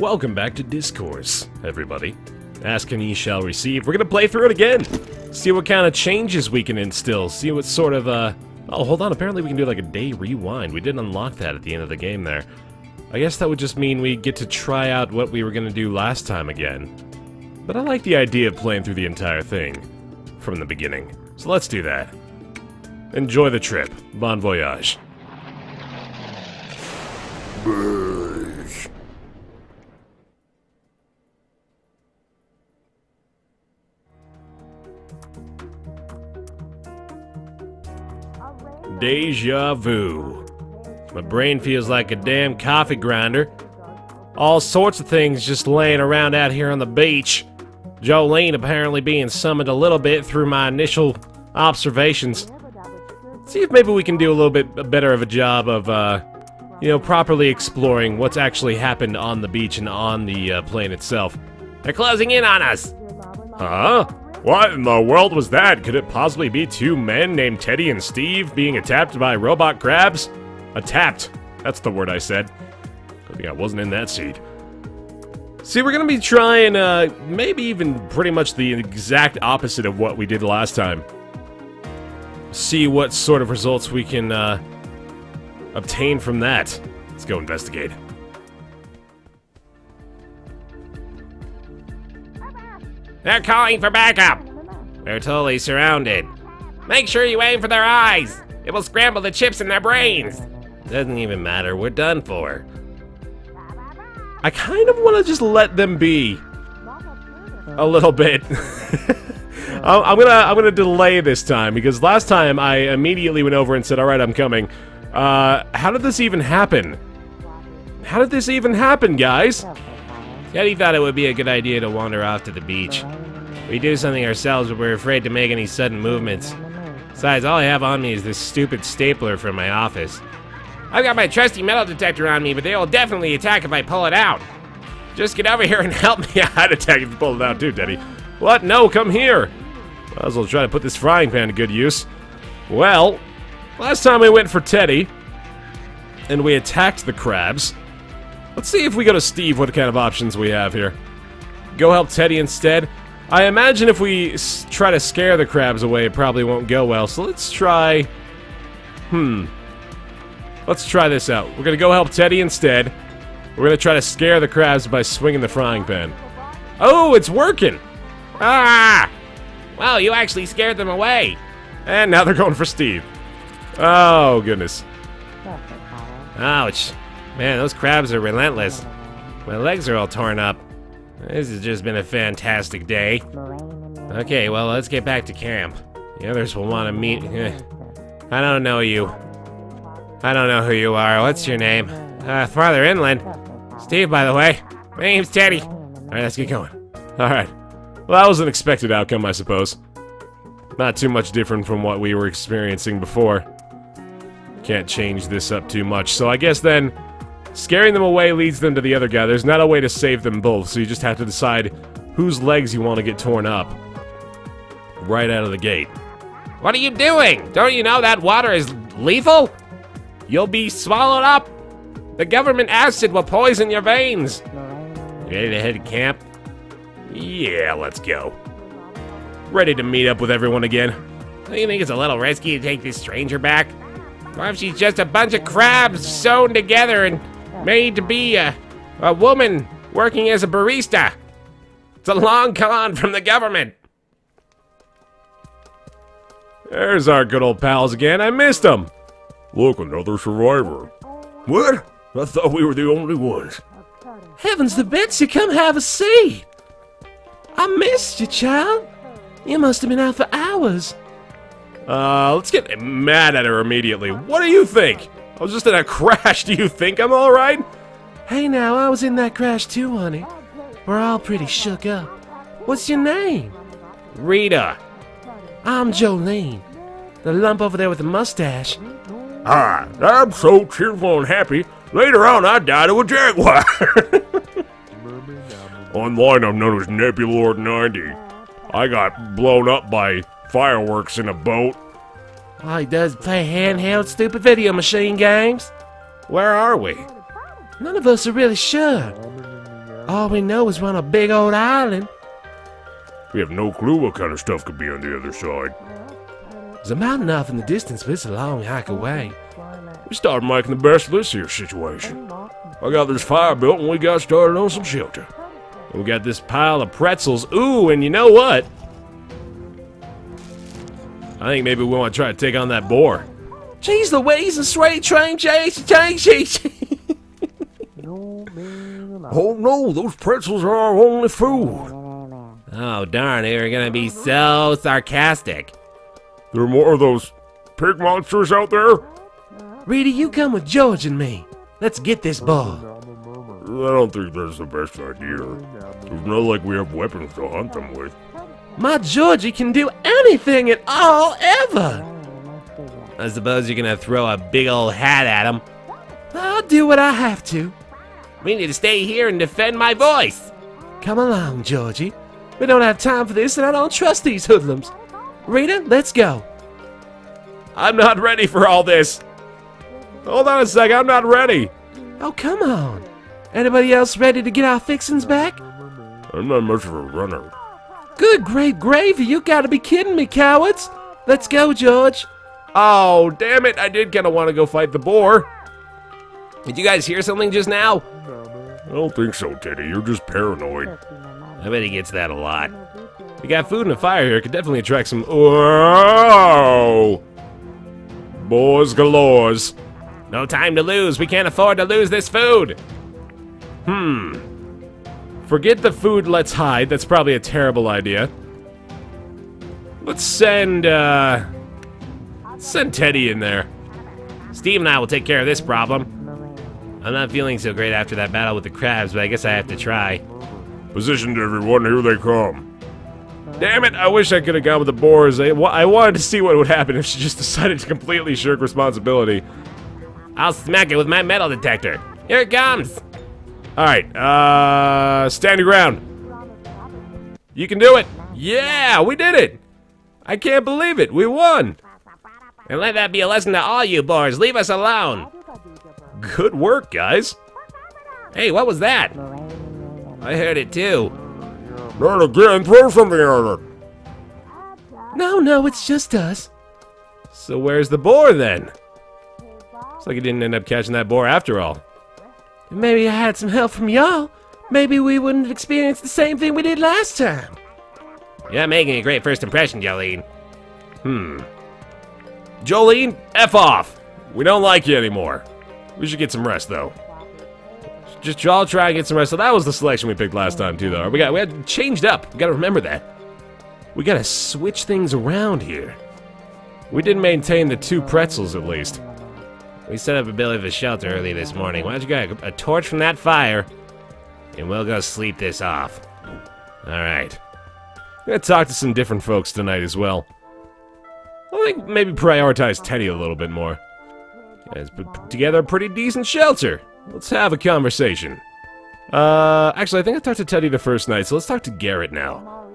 Welcome back to Dyscourse, everybody. Ask and ye shall receive. We're gonna play through it again. See what kind of changes we can instill. See what sort of, oh, hold on. Apparently we can do like a day rewind. We didn't unlock that at the end of the game there. I guess that would just mean we get to try out what we were gonna do last time again. But I like the idea of playing through the entire thing from the beginning. So let's do that. Enjoy the trip. Bon voyage. Deja vu. My brain feels like a damn coffee grinder. All sorts of things just laying around out here on the beach. Jolene apparently being summoned a little bit through my initial observations. See if maybe we can do a little bit better of a job of, you know, properly exploring what's actually happened on the beach and on the plane itself. They're closing in on us! Huh? What in the world was that? Could it possibly be two men named Teddy and Steve being attacked by robot crabs? Attacked. That's the word I said. Good thing I wasn't in that seat. See, we're gonna be trying, maybe even pretty much the exact opposite of what we did last time. See what sort of results we can, obtain from that. Let's go investigate. They're calling for backup! They're totally surrounded. Make sure you aim for their eyes! It will scramble the chips in their brains! Doesn't even matter, we're done for. I kind of want to just let them be. A little bit. I'm gonna delay this time, because last time I immediately went over and said, alright, I'm coming. How did this even happen? How did this even happen, guys? Teddy thought it would be a good idea to wander off to the beach. We do something ourselves, but we're afraid to make any sudden movements. Besides, all I have on me is this stupid stapler from my office. I've got my trusty metal detector on me, but they will definitely attack if I pull it out. Just get over here and help me. I'd attack if you pull it out too, Teddy. What? No, come here. Might as well try to put this frying pan to good use. Well, last time we went for Teddy, and we attacked the crabs. Let's see if we go to Steve, what kind of options we have here. Go help Teddy instead. I imagine if we try to scare the crabs away, it probably won't go well. So let's try... Let's try this out. We're gonna go help Teddy instead. We're gonna try to scare the crabs by swinging the frying pan. Oh, it's working! Ah! Well, you actually scared them away. And now they're going for Steve. Oh, goodness. Ouch. Man, those crabs are relentless. My legs are all torn up. This has just been a fantastic day. Okay, well, let's get back to camp. The others will want to meet... I don't know you. I don't know who you are. What's your name? Farther inland. Steve, by the way. My name's Teddy. Alright, let's get going. Alright. Well, that was an expected outcome, I suppose. Not too much different from what we were experiencing before. Can't change this up too much, so I guess then... Scaring them away leads them to the other guy. There's not a way to save them both, so you just have to decide whose legs you want to get torn up. Right out of the gate. What are you doing? Don't you know that water is lethal? You'll be swallowed up. The government acid will poison your veins. You ready to head to camp? Yeah, let's go. Ready to meet up with everyone again. Don't you think it's a little risky to take this stranger back? What if she's just a bunch of crabs sewn together and made to be a woman working as a barista? It's a long con from the government. There's our good old pals again. I missed them. Look, another survivor. What? I thought we were the only ones. Heavens to Betsy, come have a seat. I missed you, child. You must have been out for hours. Let's get mad at her immediately. What do you think? I was just in a crash. Do you think I'm alright? Hey now, I was in that crash too, honey. We're all pretty shook up. What's your name? Rita. I'm Jolene. The lump over there with the mustache. Hi, I'm so cheerful and happy. Later on, I died of a jaguar. Online, I'm known as Nebulord 90. I got blown up by fireworks in a boat. Oh, he does play handheld stupid video machine games? Where are we? None of us are really sure. All we know is we're on a big old island. We have no clue what kind of stuff could be on the other side. There's a mountain off in the distance, but it's a long hike away. We started making the best of this here situation. I got this fire built and we got started on some shelter. We got this pile of pretzels. Ooh, and you know what? I think maybe we want to try to take on that boar. Jeez Louise and straight train chase. Oh no, those pretzels are our only food. Oh darn, they are gonna be so sarcastic. There are more of those pig monsters out there? Rita, you come with George and me. Let's get this boar. I don't think that's the best idea. It's not like we have weapons to hunt them with. My Georgie can do anything at all, ever. I suppose you're gonna throw a big old hat at him. I'll do what I have to. We need to stay here and defend my voice. Come along, Georgie. We don't have time for this, and I don't trust these hoodlums. Rita, let's go. I'm not ready for all this. Hold on a sec, I'm not ready. Oh, come on. Anybody else ready to get our fixings back? I'm not much of a runner. Good great gravy, you gotta be kidding me, cowards. Let's go, George. Oh, damn it, I did kinda wanna go fight the boar. Did you guys hear something just now? I don't think so, Teddy. You're just paranoid. I bet he gets that a lot. We got food and a fire here. Could definitely attract some. Whoa! Boars galores. No time to lose. We can't afford to lose this food. Forget the food. Let's hide. That's probably a terrible idea. Let's send Teddy in there. Steve and I will take care of this problem. I'm not feeling so great after that battle with the crabs, but I guess I have to try. Positioned, everyone. Here they come. Damn it, I wish I could have gone with the boars. I wanted to see what would happen if she just decided to completely shirk responsibility. I'll smack it with my metal detector. Here it comes. Alright, stand your ground. You can do it. Yeah, we did it. I can't believe it. We won. And let that be a lesson to all you boars. Leave us alone. Good work, guys. Hey, what was that? I heard it too. Not again. Throw something at it. No, it's just us. So where's the boar then? Looks like he didn't end up catching that boar after all. Maybe I had some help from y'all. Maybe we wouldn't have experienced the same thing we did last time. You're making a great first impression, Jolene. Jolene, F off. We don't like you anymore. We should get some rest, though. Just all try and get some rest. So that was the selection we picked last time, too, though. We had changed up. We gotta remember that. We gotta switch things around here. We did maintain the 2 pretzels, at least. We set up a bit of a shelter early this morning. Why don't you get a torch from that fire, and we'll go sleep this off. Alright. I'm gonna talk to some different folks tonight as well. I think maybe prioritize Teddy a little bit more. Guys put together a pretty decent shelter. Let's have a conversation. Actually, I think I talked to Teddy the first night, so let's talk to Garrett now.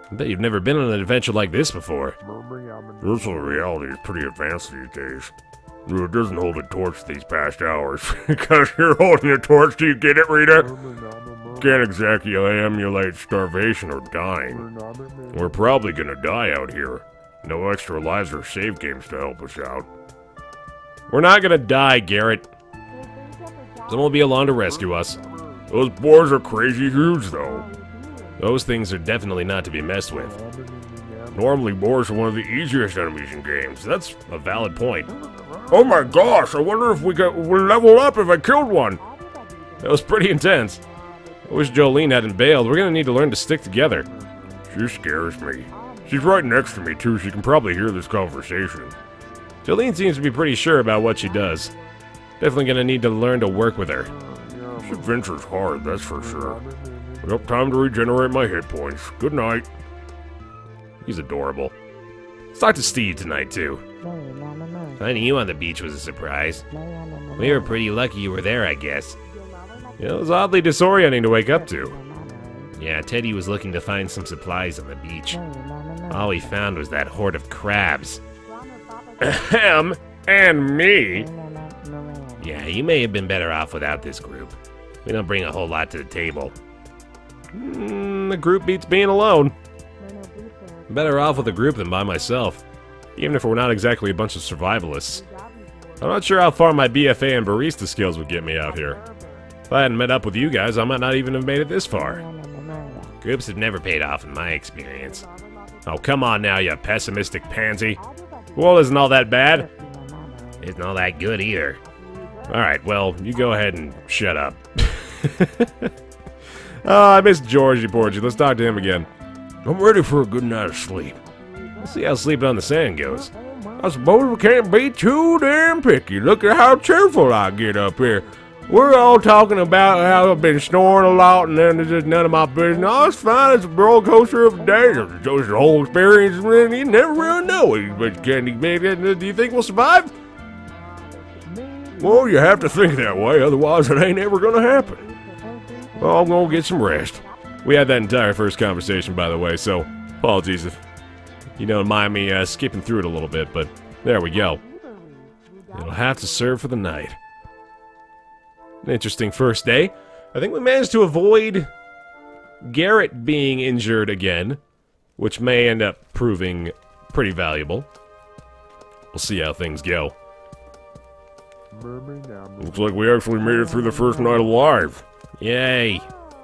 I bet you've never been on an adventure like this before. Virtual reality is pretty advanced these days. It doesn't hold a torch these past hours. Because you're holding a torch, do you get it, Rita? Can't exactly emulate starvation or dying. We're probably gonna die out here. No extra lives or save games to help us out. We're not gonna die, Garrett. Someone will be along to rescue us. Those boars are crazy huge, though. Those things are definitely not to be messed with. Normally, boars are one of the easiest enemies in games. That's a valid point. Oh my gosh, I wonder if we'll level up if I killed one. That was pretty intense. I wish Jolene hadn't bailed. We're gonna need to learn to stick together. She scares me. She's right next to me, too. She can probably hear this conversation. Jolene seems to be pretty sure about what she does. Definitely gonna need to learn to work with her. This adventure's hard, that's for sure. Well, time to regenerate my hit points. Good night. He's adorable. Let's talk to Steve tonight, too. Finding you on the beach was a surprise. We were pretty lucky you were there, I guess. It was oddly disorienting to wake up to. Yeah, Teddy was looking to find some supplies on the beach. All we found was that horde of crabs. Ahem, and me. Yeah, you may have been better off without this group. We don't bring a whole lot to the table. The group beats being alone. I'm better off with a group than by myself, even if we're not exactly a bunch of survivalists. I'm not sure how far my BFA and barista skills would get me out here. If I hadn't met up with you guys, I might not even have made it this far. Groups have never paid off in my experience. Oh, come on now, you pessimistic pansy. Well, isn't all that bad? Isn't all that good either. Alright, well, you go ahead and shut up. Oh, I miss Georgie Porgy. Let's talk to him again. I'm ready for a good night of sleep. Let's see how sleeping on the sand goes. I suppose we can't be too damn picky. Look at how cheerful I get up here. We're all talking about how I've been snoring a lot and then it's just none of my business. Oh, it's fine. It's a roller coaster of a day. It's just the whole experience. You never really know. But do you think we'll survive? Well, you have to think that way. Otherwise, it ain't ever going to happen. Well, I'm going to get some rest. We had that entire first conversation, by the way, so apologies if you don't mind me skipping through it a little bit, but there we go. It'll have to serve for the night. An interesting first day. I think we managed to avoid Garrett being injured again, which may end up proving pretty valuable. We'll see how things go. Looks like we actually made it through the first night alive. Yay.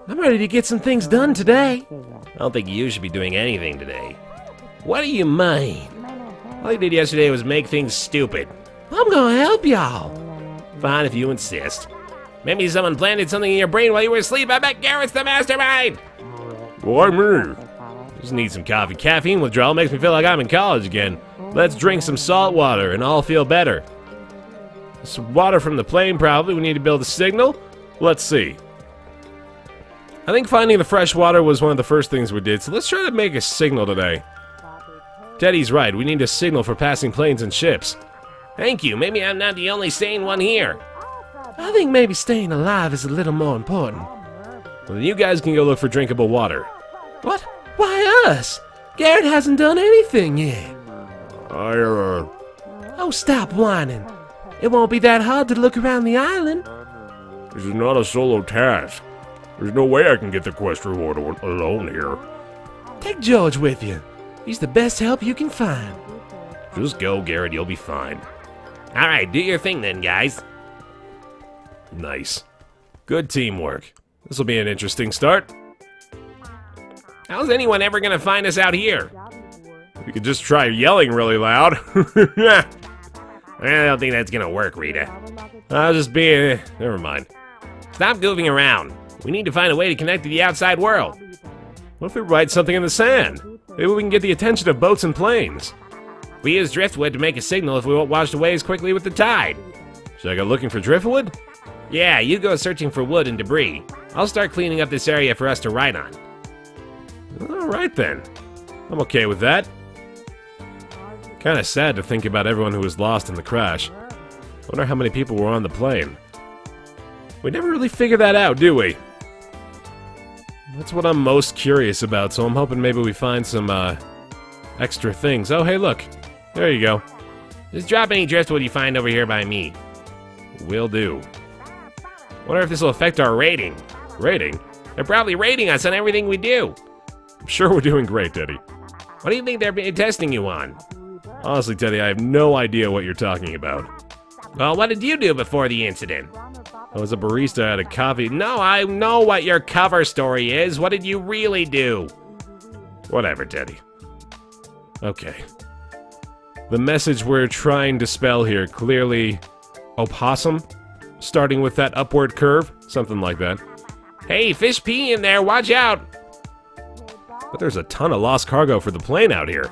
I'm ready to get some things done today. I don't think you should be doing anything today. What do you mean? All you did yesterday was make things stupid. I'm gonna help y'all. Fine if you insist. Maybe someone planted something in your brain while you were asleep. I bet Garrett's the mastermind. Why me? Just need some coffee. Caffeine withdrawal makes me feel like I'm in college again. Let's drink some salt water and I'll feel better. Some water from the plane probably. We need to build a signal. Let's see. I think finding the fresh water was one of the first things we did, so let's try to make a signal today. Teddy's right, we need a signal for passing planes and ships. Thank you, maybe I'm not the only sane one here. I think maybe staying alive is a little more important. Well, then you guys can go look for drinkable water. What? Why us? Garrett hasn't done anything yet. Oh, stop whining. It won't be that hard to look around the island. This is not a solo task. There's no way I can get the quest reward alone here. Take George with you. He's the best help you can find. Just go, Garrett. You'll be fine. Alright, do your thing then, guys. Nice. Good teamwork. This will be an interesting start. How's anyone ever gonna find us out here? You could just try yelling really loud. I don't think that's gonna work, Rita. I'll just be... never mind. Stop goofing around. We need to find a way to connect to the outside world. What if we write something in the sand? Maybe we can get the attention of boats and planes. We use driftwood to make a signal if we won't wash away as quickly with the tide. Should I go looking for driftwood? Yeah, you go searching for wood and debris. I'll start cleaning up this area for us to ride on. Alright then. I'm okay with that. Kinda sad to think about everyone who was lost in the crash. Wonder how many people were on the plane. We never really figured that out, do we? That's what I'm most curious about, so I'm hoping maybe we find some, extra things. Oh, hey, look. There you go. Just drop any driftwood you find over here by me. Will do. Wonder if this will affect our rating. Rating? They're probably rating us on everything we do. I'm sure we're doing great, Teddy. What do you think they're testing you on? Honestly, Teddy, I have no idea what you're talking about. Well, what did you do before the incident? I was a barista at a coffee... No, I know what your cover story is. What did you really do? Whatever, Teddy. Okay. The message we're trying to spell here, clearly... opossum? Starting with that upward curve? Something like that. Hey, fish pee in there, watch out! But there's a ton of lost cargo for the plane out here.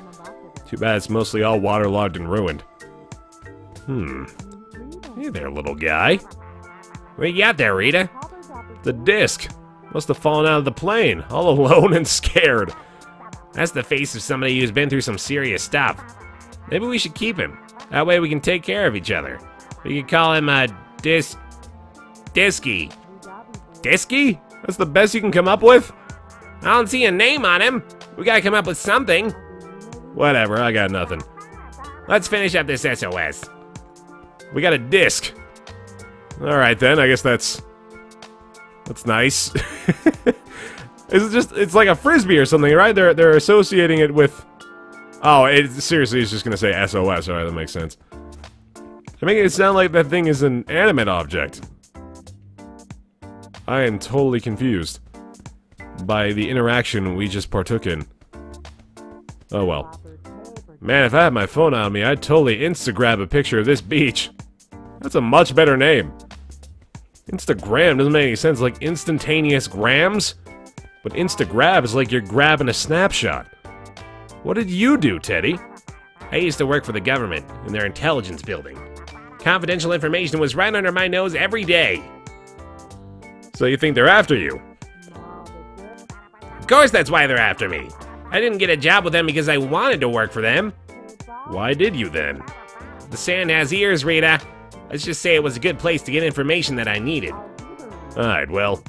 Too bad it's mostly all waterlogged and ruined. Hey there, little guy. What you got there, Rita? The disc. Must have fallen out of the plane, all alone and scared. That's the face of somebody who's been through some serious stuff. Maybe we should keep him. That way we can take care of each other. We could call him, Disky. Disky? That's the best you can come up with? I don't see a name on him. We gotta come up with something. Whatever, I got nothing. Let's finish up this SOS. We got a disc. Alright then, I guess that's That's nice. It's like a frisbee or something, right? They're associating it with... Oh, seriously, it's just gonna say SOS. Alright, that makes sense. They're making it sound like that thing is an animate object. I am totally confused by the interaction we just partook in. Oh well. Man, if I had my phone on me, I'd totally Insta-grab a picture of this beach. That's a much better name. Instagram doesn't make any sense, like instantaneous grams? But Insta-grab is like you're grabbing a snapshot. What did you do, Teddy? I used to work for the government in their intelligence building. Confidential information was right under my nose every day. So you think they're after you? Of course that's why they're after me. I didn't get a job with them because I wanted to work for them. Why did you then? The sand has ears, Rita. Let's just say it was a good place to get information that I needed. Alright, well,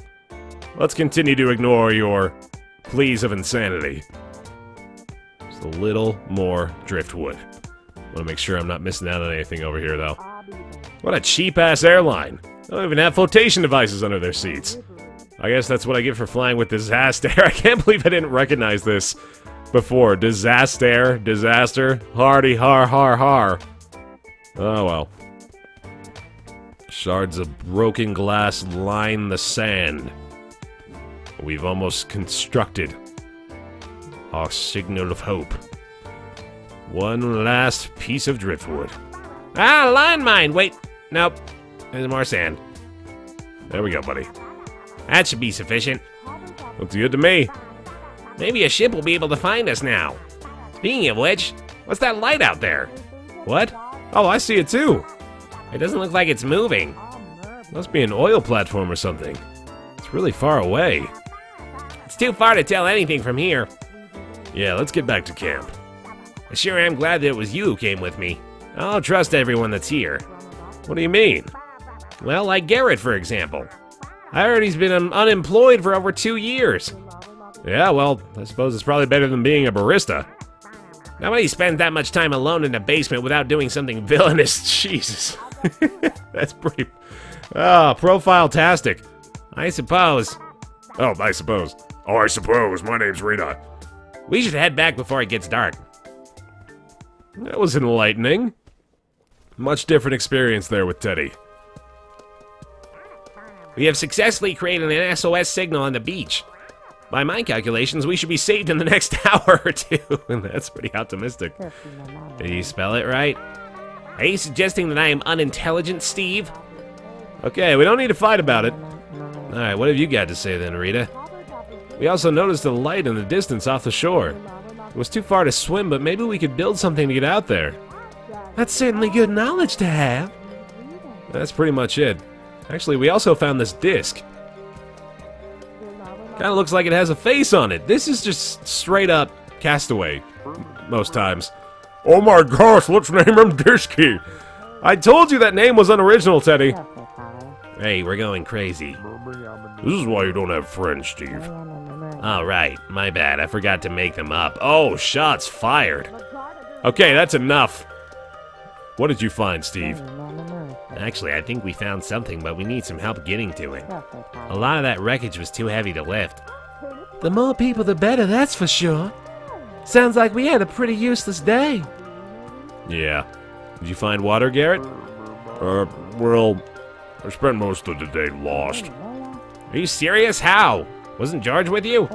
let's continue to ignore your pleas of insanity. Just a little more driftwood. Want to make sure I'm not missing out on anything over here, though. What a cheap-ass airline. They don't even have flotation devices under their seats. I guess that's what I get for flying with disaster. I can't believe I didn't recognize this before. Disaster, disaster, hardy har har har. Oh well. Shards of broken glass line the sand. We've almost constructed our signal of hope. One last piece of driftwood. Ah, line mine! Wait, nope. There's more sand. There we go, buddy. That should be sufficient. Looks good to me. Maybe a ship will be able to find us now. Speaking of which, what's that light out there? What? Oh, I see it too. It doesn't look like it's moving. Must be an oil platform or something. It's really far away. It's too far to tell anything from here. Yeah, let's get back to camp. I sure am glad that it was you who came with me. I don't trust everyone that's here. What do you mean? Well, like Garrett, for example. I heard he's been unemployed for over 2 years. Yeah, well, I suppose it's probably better than being a barista. Nobody spends that much time alone in the basement without doing something villainous. Jesus. That's pretty... Ah, profile-tastic. I suppose. Oh, I suppose. Oh, I suppose. My name's Rita. We should head back before it gets dark. That was enlightening. Much different experience there with Teddy. We have successfully created an SOS signal on the beach. By my calculations, we should be saved in the next hour or two. And that's pretty optimistic. Did you spell it right? Are you suggesting that I am unintelligent, Steve? Okay, we don't need to fight about it. Alright, what have you got to say then, Rita? We also noticed a light in the distance off the shore. It was too far to swim, but maybe we could build something to get out there. That's certainly good knowledge to have. That's pretty much it. Actually, we also found this disc. Kinda looks like it has a face on it. This is just straight up Castaway, most times. Oh my gosh, let's name him Disky. I told you that name was unoriginal, Teddy. Hey, we're going crazy. This is why you don't have friends, Steve. All right, my bad. I forgot to make them up. Oh, shots fired. Okay, that's enough. What did you find, Steve? Actually, I think we found something, but we need some help getting to it. A lot of that wreckage was too heavy to lift. The more people, the better, that's for sure. Sounds like we had a pretty useless day. Yeah. Did you find water, Garrett? Well, I spent most of the day lost. Are you serious? How? Wasn't George with you?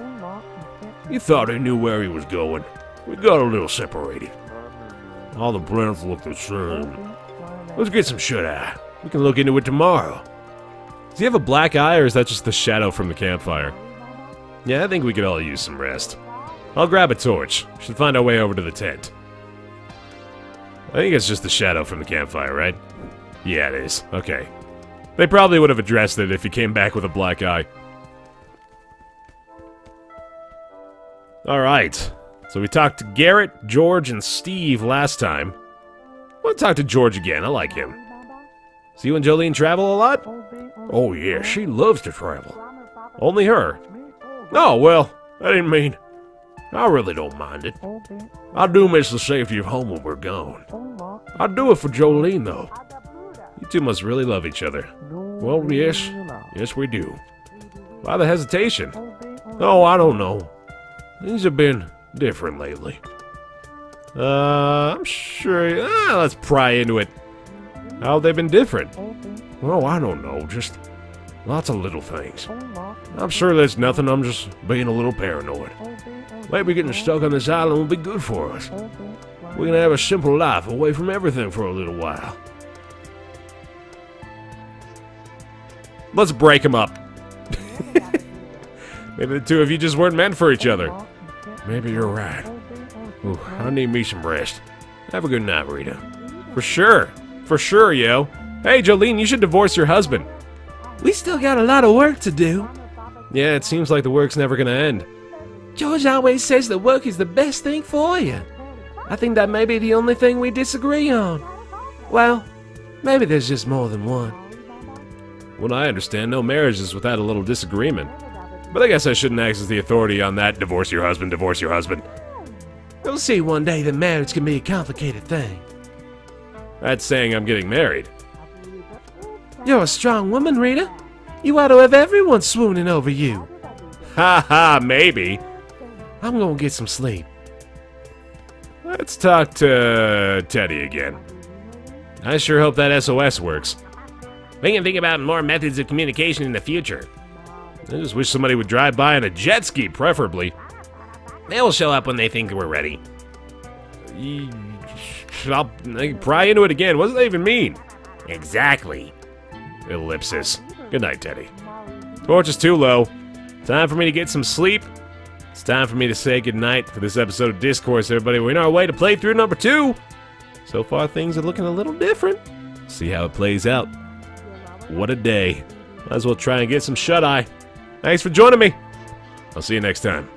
He thought he knew where he was going. We got a little separated. All the plants look the same. Let's get some shut-eye. We can look into it tomorrow. Does he have a black eye, or is that just the shadow from the campfire? Yeah, I think we could all use some rest. I'll grab a torch. Should find our way over to the tent. I think it's just the shadow from the campfire, right? Yeah, it is. Okay. They probably would have addressed it if he came back with a black eye. Alright. So we talked to Garrett, George, and Steve last time. I want to talk to George again. I like him. So you and Jolene travel a lot? Oh yeah, she loves to travel. Only her? Oh, well, I didn't mean... I really don't mind it. I do miss the safety of home when we're gone. I'd do it for Jolene, though. You two must really love each other. Well, yes. Yes, we do. Why the hesitation? Oh, I don't know. Things have been different lately. I'm sure... let's pry into it. How have they been different? Oh, I don't know. Just lots of little things. I'm sure there's nothing. I'm just being a little paranoid. Maybe getting stuck on this island will be good for us. We can have a simple life away from everything for a little while. Let's break them up. Maybe the two of you just weren't meant for each other. Maybe you're right. Ooh, I need me some rest. Have a good night, Rita. For sure. For sure, yo. Hey, Jolene, you should divorce your husband. We still got a lot of work to do. Yeah, it seems like the work's never gonna end. George always says that work is the best thing for you. I think that may be the only thing we disagree on. Well, maybe there's just more than one. Well, I understand no marriage is without a little disagreement. But I guess I shouldn't act as the authority on that. Divorce your husband, divorce your husband. You'll see one day that marriage can be a complicated thing. That's saying I'm getting married. You're a strong woman, Rita. You ought to have everyone swooning over you. Ha ha, maybe. I'm gonna get some sleep. Let's talk to Teddy again. I sure hope that SOS works. We can think about more methods of communication in the future. I just wish somebody would drive by on a jet ski, preferably. They will show up when they think we're ready. I'll pry into it again. What does that even mean? Exactly. Ellipsis. Good night, Teddy. Torch is too low. Time for me to get some sleep. It's time for me to say goodnight for this episode of Dyscourse, everybody. We're in our way to playthrough number 2. So far, things are looking a little different. See how it plays out. What a day. Might as well try and get some shut-eye. Thanks for joining me. I'll see you next time.